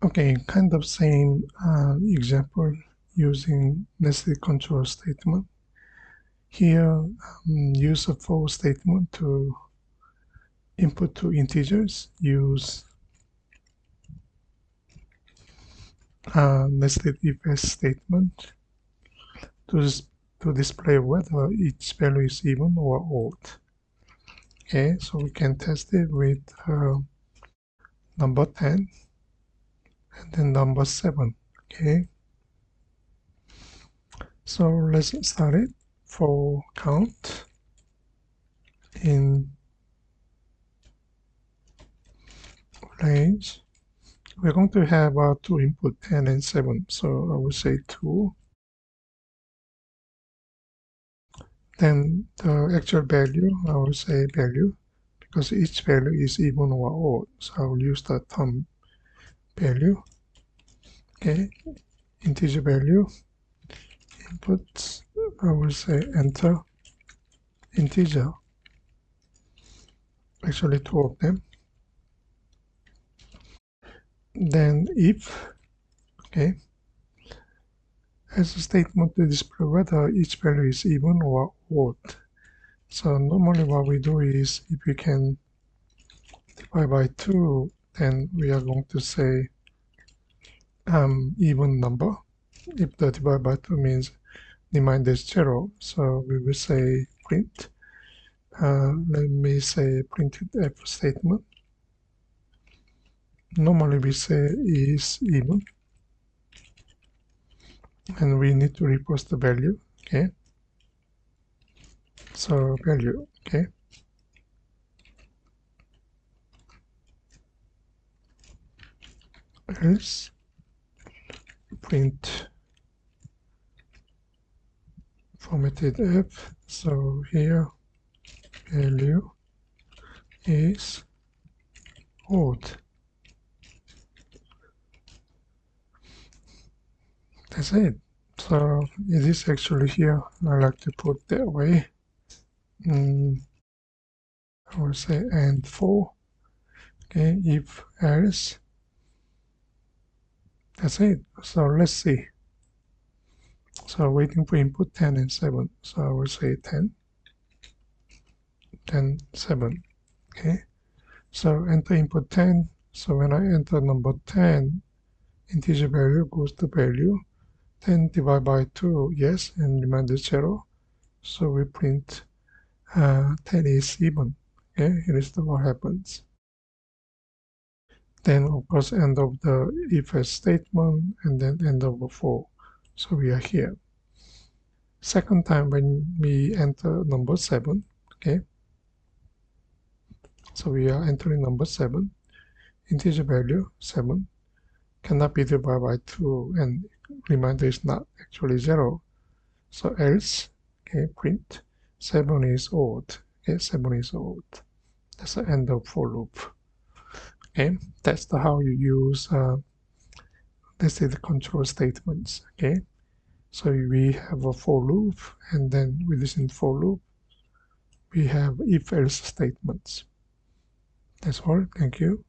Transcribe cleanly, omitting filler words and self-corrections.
Okay, kind of same example using nested control statement. Here, use a for statement to input two integers. Use nested if-else statement to, to display whether each value is even or odd. Okay, so we can test it with number 10 and then number 7. Okay, so let's start it. For count in range, we're going to have two input 10 and 7, so I will say 2. Then the actual value, I will say value, because each value is even or odd, so I will use the term value. Okay, integer value, input, I will say enter integer, actually 2 of them. Then if, okay, as a statement to display whether each value is even or odd. So normally what we do is, if we can divide by 2, then we are going to say even number. If the divide by 2 means remainder is 0, so we will say print. Let me say printed f statement. Normally we say is even, and we need to replace the value. Okay, so value. Okay, else print formatted f. So here value is odd. That's it. So it is actually here. I like to put that way. I will say and for. Okay, if else. That's it. So let's see. So waiting for input 10 and 7. So I will say 10, 10, 7. Okay. So enter input 10. So when I enter number 10, integer value goes to value. 10 divided by 2, yes, and remainder 0. So we print 10 is even. Okay, here is what happens. Then of course end of the if-else statement and then end of the for. So we are here. Second time when we enter number 7, okay, so we are entering number 7, integer value 7 cannot be divided by 2 and remainder is not actually 0. So else, okay, print 7 is odd. Okay, 7 is odd. That's the end of for loop. Okay, that's how you use nested control statements. Okay, so we have a for loop, and then within for loop we have if else statements. That's all. Thank you.